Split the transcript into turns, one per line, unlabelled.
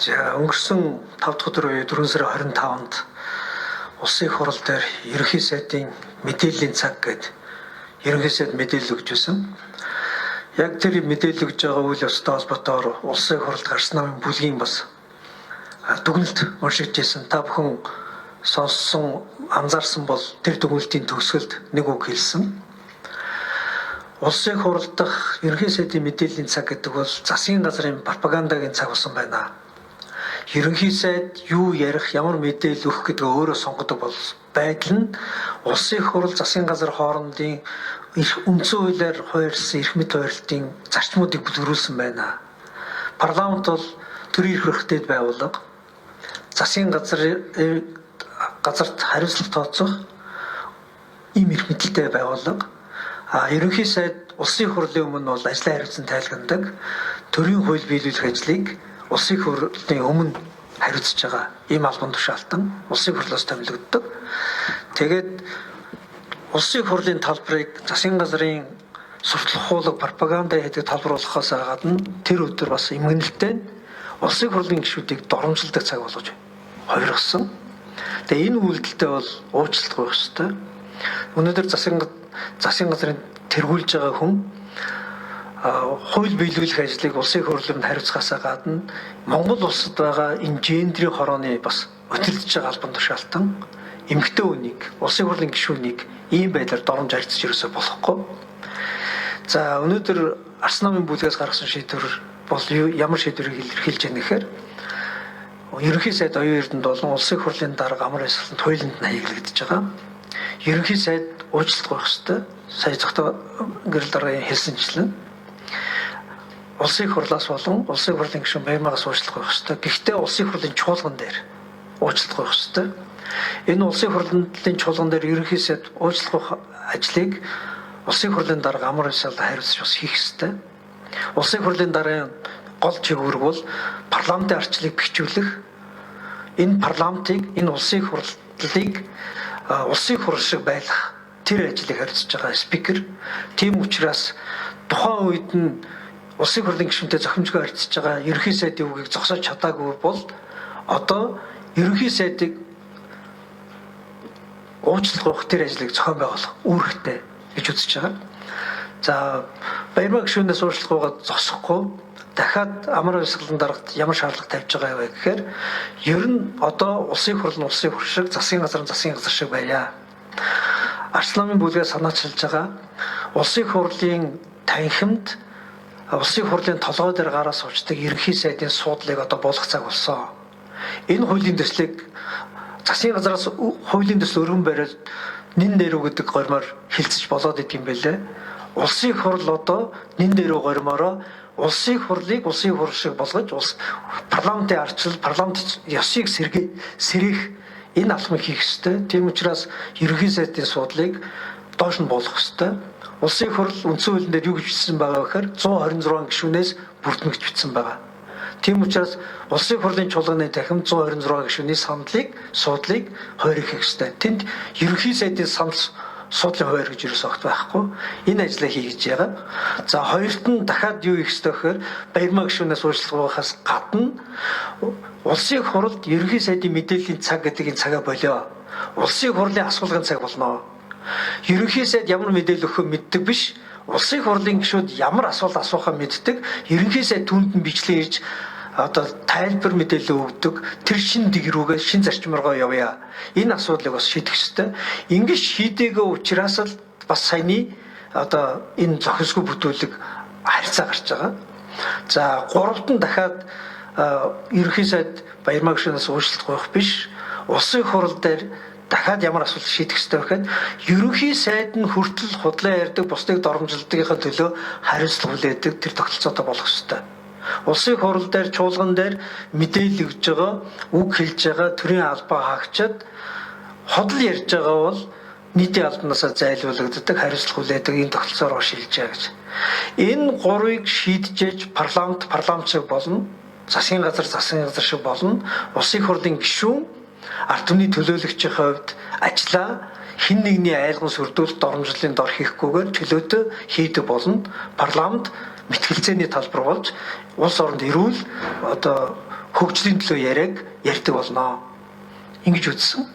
За өнгөрсөн 5 дахь өдөр буюу 4 сарын 25-нд Улсын их хурал дээр ерөнхий сайдын мэдээллийн цаг гээд ерөнхий сайд мэдээлэл өгч байсан. Яг тэр мэдээлэл өгж байгаа үйл явцтай холбоотойгоор Улсын их хуралд гарсан намын бүлгийн бас дүгнэлт уншигдж байсан. Та бүхэн сонссон, анзаарсан бол тэр дүгнэлтийн төгсгөлд нэг үг хэлсэн. Улсын их хурал дахь ерөнхий сайдын мэдээллийн цаг гэдэг бол засгийн газрын пропагандагийн цаг болсон байна. Ерөнхий сайд юу ярих, ямар мэдээлэл өгөх гэдгээ өөрөө сонгодог бол байдал нь Улсын их хурал засгийн газар хоорондын үндсэн хуулиар хуульсан эрх мэд хуульдын зарчмуудыг бүлгэрүүлсэн байна. Парламент бол төрийн эрх хэрэгтэйд байгууллага, засгийн газарт хариуцлага тооцох ийм эрх мэдэлтэй байгууллага. Ерөнхий сайд Улсын их хурлын өмнө бол ажлын хариуцсан тайлганадаг, төрийн хууль биелүүлэх ажлыг Улсын их хурлын өмнө хариуцж байгаа ийм албан тушаалтан Улсын их хурлаас томилогддог. Тэгээд Улсын их хурлын талбарыг засгийн газрын сурталчилгаулаг пропаганда хийдэг талбарлуулахаас гадна тэр өдөр бас эмгэнэлтэй Улсын их хурлын гишүүдийг доромжилдог цаг болгож хувиргасан. Тэгээ энэ үйлдэлтэй бол уучлалт гуйх ёстой. Өнөөдөр засгийн газрын тэргүүлж байгаа хүн хууль биелүүлэх ажлыг Улсын их хурлын хариуцахаас гадна Монгол улсад байгаа энэ гендрийн хорооны бас өтөлдөж байгаа албан тушаалтан эмэгтэй хүнийг, Улсын их хурлын гишүүнийг ийм байдлаар доромж харьцаж ерөөсөө болохгүй. За өнөөдөр Арс намын бүлгээс гаргасан шийдвэр бол ямар шийдвэрийг илэрхийлж байна гэхээр ерөнхий сайд оюун эрдэнэд болон Улсын их хурлын дарга амар ёслолтод хуулинд нь хаяглагдж байгаа. Ерөнхий сайд уучлалт гуйх ёстой. Сая зөвхөн гэрэл даргын хэлсэнчлэн Улсын их хурлаас болон Улсын их хурлын гишүүн Баярмагаас уучлалт гуйх ёстой. Гэхдээ Улсын их хурлын чуулган дээр уучлалт гуйх ёстой. Энэ Улсын их хурлын чуулган дээр ерөнхий сайд уучлалт гуйх ажлыг Улсын их хурлын дарга амар ёслолд хариуцж бас хийх ёстой. Улсын их хурлын даргын гол чиглэл бол парламентын арчлыг бэхжүүлэх. Энэ парламентыг, энэ Улсын их хурлыг Улсын их хурл шиг байлгах тэр ажлыг хариуцж байгаа спикер. Тийм учраас тухайн үед нь Улсын их хурлын гишүүнтэй зохимжгүй харьцаж байгаа ерөнхий сайдын үгийг зогсоож чадаагүй бол одоо ерөнхий сайдыг уучлалт гуйх тэр ажлыг зохион байгуулах үүрэгтэй гэж үзэж байгаа. За Баярмаг гишүүнээс уучлалт гуйгаад зогсохгүй дахиад амар ёслолтын дарагт ямар шаардлага тавьж байгаа вэ гэхээр ер нь одоо Улсын их хурл нь Улсын их хурл шиг, засгийн газар нь засгийн газар шиг байя. Арс намын бүлгээс санаачилж байгаа Улсын их хурлын танхимд Улсын их хурлын толгой дээр гараа суучдаг ерөнхий сайдын суудлыг одоо буулгах цаг болсон. Энэ хуулийн төслийг засгийн газараас хуулийн төсөл өргөн бариад нин дээрүү гэдэг гормоор хилцэж болоод идэг юм байлээ. Улсын их хурл одоо нин дээрүү гормороо Улсын их хурлыг Улсын их хурл шиг болгож парламентын арчил, парламент ёсыг сэргээх энэ алхмыг хийх ёстой. Тийм учраас ерөнхий сайдын суудлыг доош нь буулгах ёстой. Улсын их хурл үндсэн хуулийн дээр юу гэж бичсэн байгаа вэ гэхээр 126 гишүүнээс бүрдмэгч бичсэн байгаа. Тийм учраас Улсын их хурлын чуулганы дахин 126 гишүүний суудлыг хойрох хийх ёстой. Тэнд ерөнхий сайдын санал суудлын хуваар гэж юусоо огт байхгүй. Энэ ажлаа хийж байгаа. За хоёрт нь дахиад юу хийх ёстой гэхээр Баярмаг гишүүнээс уучлалт гуйхаас гадна Улсын их хурлд ерөнхий сайдын мэдээллийн цаг гэдэг энэ цагаа болио. Улсын их хурлын асуулгын цаг болно. Ерөнхий сайд ямар мэдээлэл өгөхөө мэддэг биш. Улсын их хурлын гишүүд ямар асуулт асуухаа мэддэг. Ерөнхий сайд түүнд нь бичлэн ирж одоо тайлбар мэдээлэл өгдөг. Тэр шин дэг рүүгээ шин зарчмааргаа явъя. Энэ асуудлыг бас шийдэх ёстой. Ингэж шийдээгүй учраас л бас саяны одоо энэ зохисгүй бүтүүлэг харьцаа гарч байгаа. За гуравт нь дахиад ерөнхий сайд Баярмаг гишүүнээс уучлалт гуйх биш. Улсын их хурл дээр дахиад ямар асуудал шийдэх ёстой вэ гэхэд ерөнхий сайд нь хүртэл худлаа ярьдаг, бусдыг доромжилдгийнхаа төлөө хариуцлага хүлээдэг тэр тогтолцоотой болох ёстой. Улсын их хурл дээр чуулган дээр мэдээлэл өгж байгаа, үг хэлж байгаа төрийн албаа хаагчаад ходол ярьж байгаа бол нийтийн албанаас зайлуулагддаг, хариуцлага хүлээдэг энэ тогтолцоороо шилжиж байгаа гэж. Энэ гурвыг шийдэж парламент шиг болно, засгийн газар шиг болно. Улсын их хурлын гишүүн ард түмний төлөөлөгчийн хувьд ажлаа хэн нэгний айлгын сүрдүүлэлт доромжлын дор хийхгүйгээр төлөөтэй хийдэг болно. Парламент мэтгэлцээний талбар болж улс оронд эрүүл одоо хөгжлийн төлөө яриаг ярьдаг болноо. Ингэж үзсэн.